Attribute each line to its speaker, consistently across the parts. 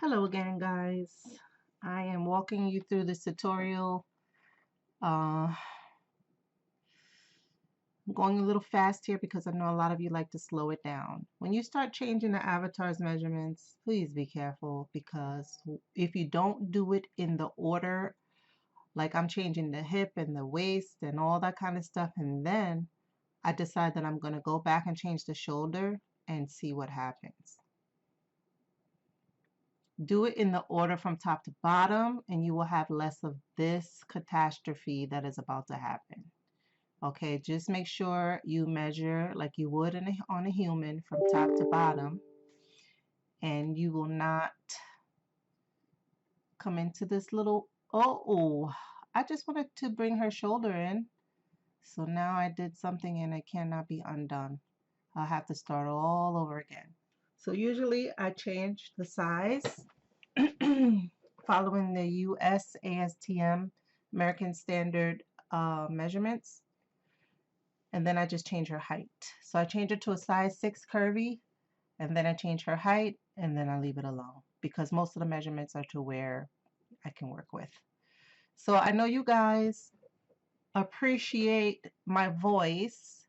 Speaker 1: Hello again, guys. I am walking you through this tutorial. I'm going a little fast here because I know a lot of you like to slow it down. When you start changing the avatar's measurements, please be careful, because if you don't do it in the order, like I'm changing the hip and the waist and all that kind of stuff, and then I decide that I'm going to go back and change the shoulder and see what happens. Do it in the order from top to bottom, and you will have less of this catastrophe that is about to happen. Okay, just make sure you measure like you would on a human from top to bottom, and you will not come into this little, I just wanted to bring her shoulder in. So now I did something and it cannot be undone. I'll have to start all over again. So usually I change the size following the US ASTM American Standard measurements, and then I just change her height. So I change it to a size 6 curvy, and then I change her height, and then I leave it alone because most of the measurements are to where I can work with. So I know you guys appreciate my voice.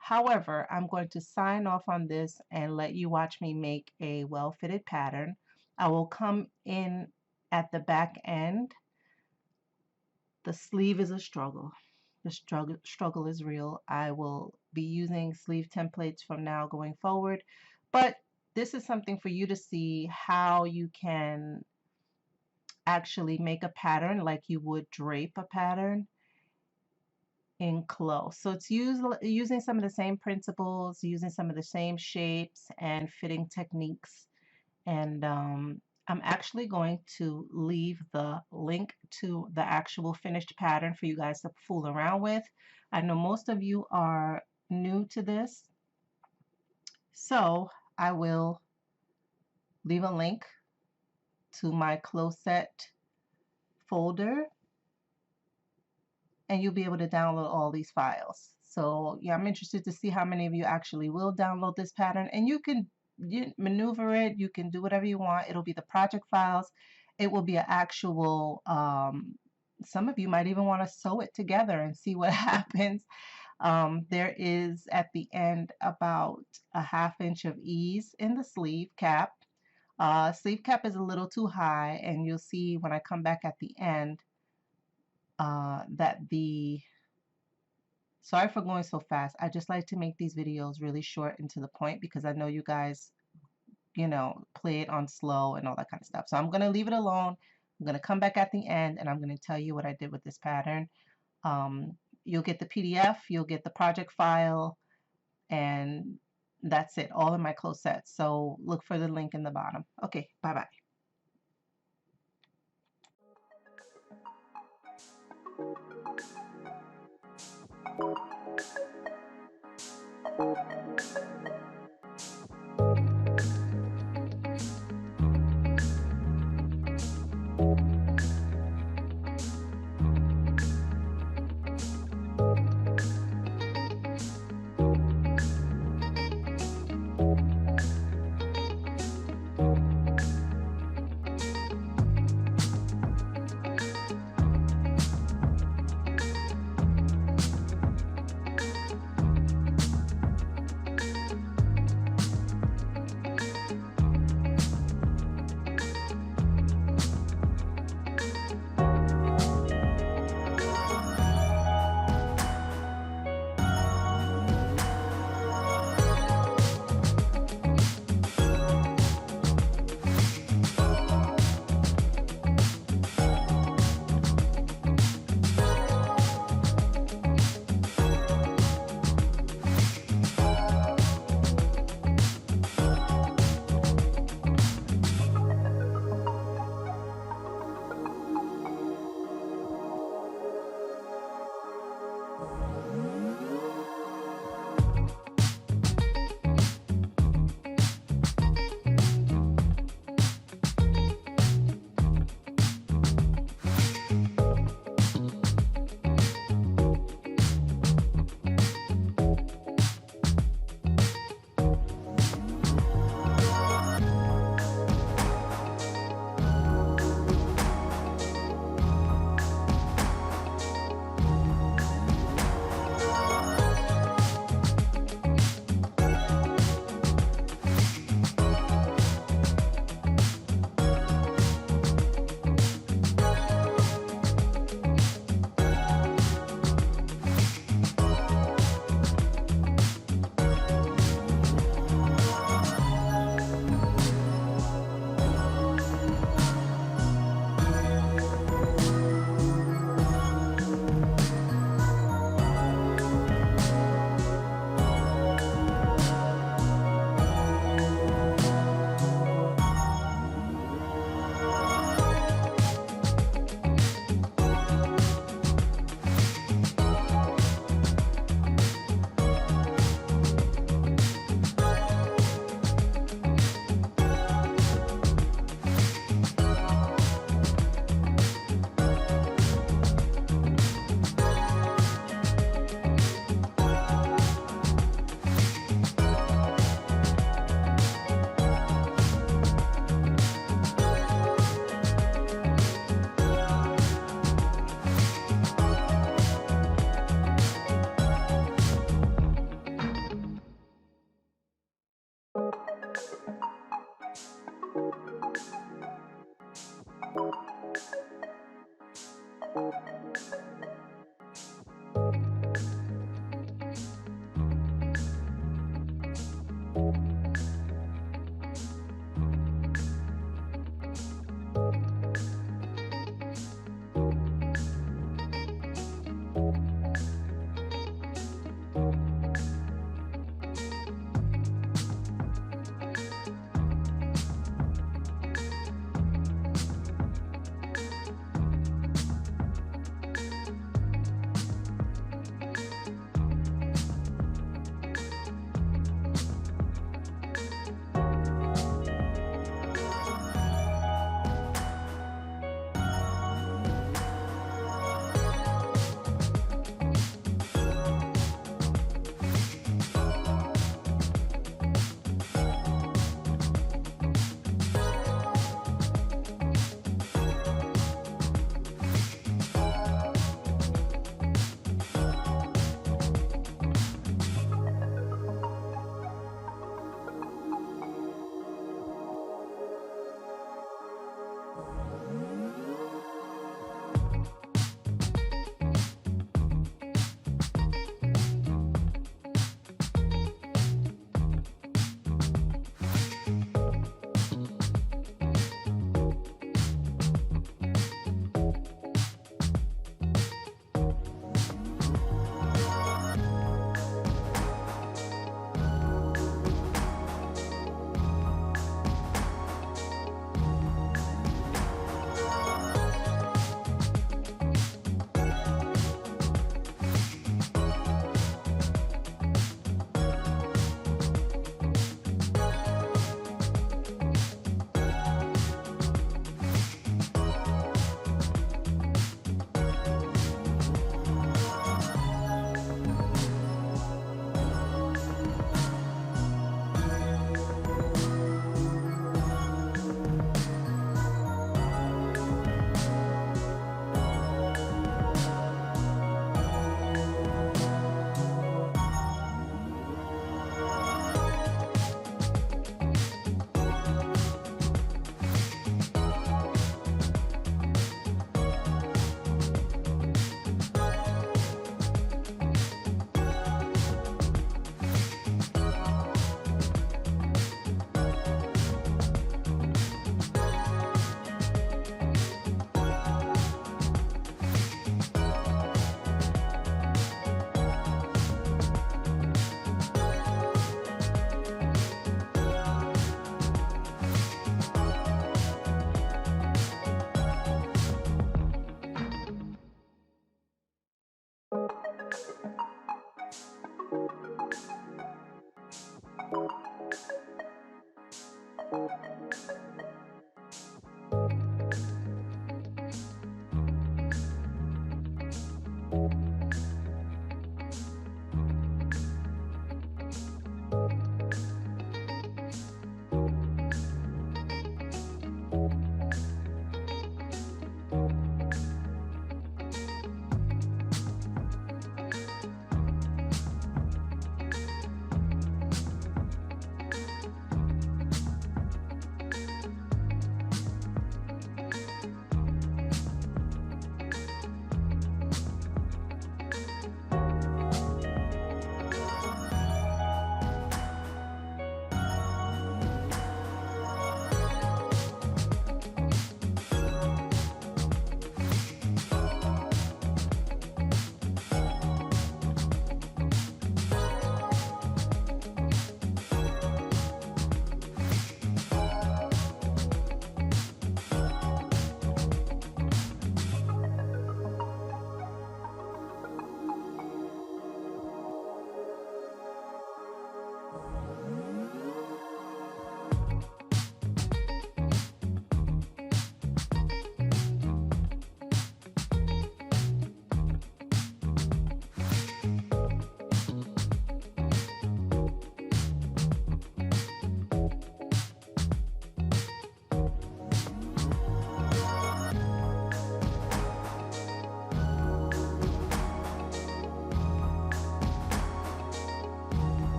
Speaker 1: However, I'm going to sign off on this and let you watch me make a well-fitted pattern. I will come in at the back end. The sleeve is a struggle. The struggle is real. I will be using sleeve templates from now going forward, but this is something for you to see how you can actually make a pattern like you would drape a pattern in CLO. So it's using some of the same principles, using some of the same shapes and fitting techniques. And I'm actually going to leave the link to the actual finished pattern for you guys to fool around with. I know most of you are new to this, so I will leave a link to my Closet folder, and you'll be able to download all these files. So yeah, I'm interested to see how many of you actually will download this pattern, and you maneuver it, you can do whatever you want. It'll be the project files. It will be an actual, some of you might even want to sew it together and see what happens. There is at the end about a ½ inch of ease in the sleeve cap. Sleeve cap is a little too high, and you'll see when I come back at the end that sorry for going so fast. I just like to make these videos really short and to the point because I know you guys, play it on slow and all that kind of stuff. So I'm going to leave it alone. I'm going to come back at the end and I'm going to tell you what I did with this pattern. You'll get the PDF, you'll get the project file, and that's it, all in my Closet. So look for the link in the bottom. Okay, bye-bye.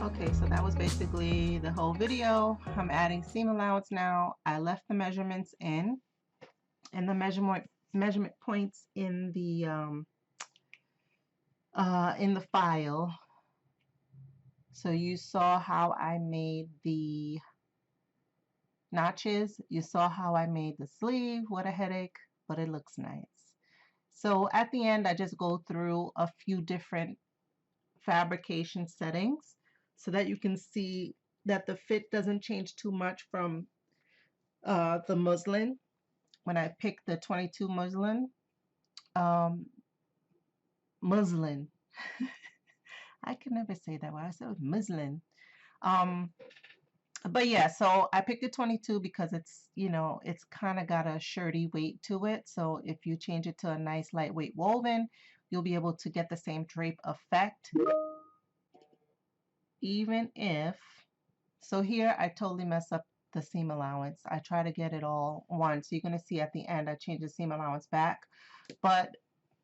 Speaker 1: Okay, so that was basically the whole video. I'm adding seam allowance now. I left the measurements in and the measurement points in the file. So you saw how I made the notches. You saw how I made the sleeve. What a headache, but it looks nice. So at the end, I just go through a few different fabrication settings so that you can see that the fit doesn't change too much from the muslin. When I picked the 22 um, muslin, I can never say that word. I said muslin. Um, but yeah, so I picked the 22 because it's, you know, it's kind of got a shirty weight to it. So if you change it to a nice lightweight woven, you'll be able to get the same drape effect. Even if, so here I totally mess up the seam allowance. I try to get it all one. So you're going to see at the end, I change the seam allowance back. But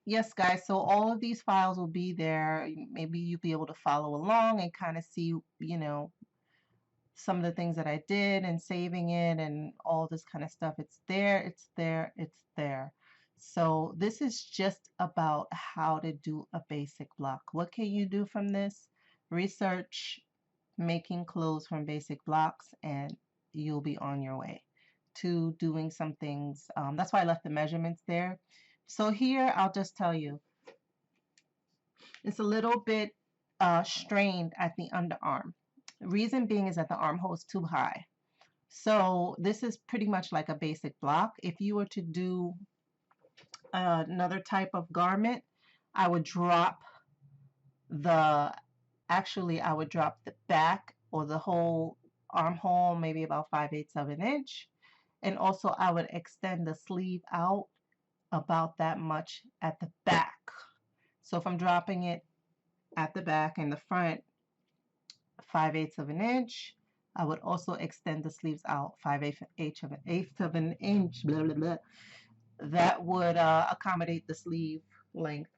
Speaker 1: yes, guys, so all of these files will be there. Maybe you'll be able to follow along and kind of see, you know, some of the things that I did and saving it and all this kind of stuff. It's there, it's there, it's there. So this is just about how to do a basic block. What can you do from this? Research making clothes from basic blocks and you'll be on your way to doing some things. That's why I left the measurements there. So here I'll just tell you, it's a little bit strained at the underarm. Reason being is that the armhole is too high. So this is pretty much like a basic block. If you were to do another type of garment, I would drop the, actually I would drop the back or the whole armhole maybe about 5/8 of an inch. And also I would extend the sleeve out about that much at the back. So if I'm dropping it at the back and the front 5/8 of an inch, I would also extend the sleeves out 5/8 of an inch, blah, blah, blah. That would accommodate the sleeve length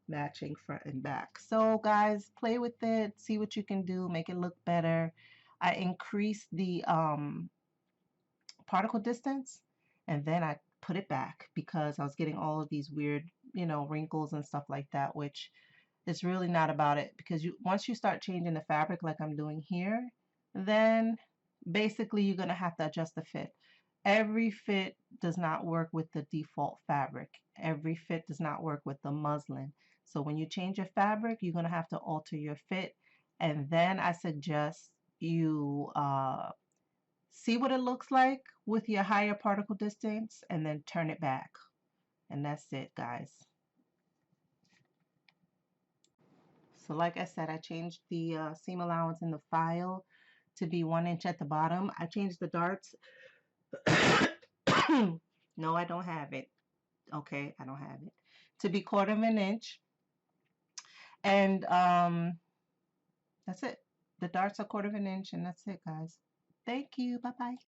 Speaker 1: matching front and back. So guys, play with it, see what you can do, make it look better. I increased the particle distance and then I put it back because I was getting all of these weird, you know, wrinkles and stuff like that, which it's really not about it, because once you start changing the fabric like I'm doing here, then basically you're going to have to adjust the fit. Every fit does not work with the default fabric. Every fit does not work with the muslin. So when you change your fabric, you're going to have to alter your fit. And then I suggest you see what it looks like with your higher particle distance and then turn it back. And that's it, guys. So like I said, I changed the seam allowance in the file to be 1 inch at the bottom. I changed the darts. No, I don't have it. Okay, I don't have it. To be 1/4 of an inch. And that's it. The darts are 1/4 of an inch and that's it, guys. Thank you. Bye-bye.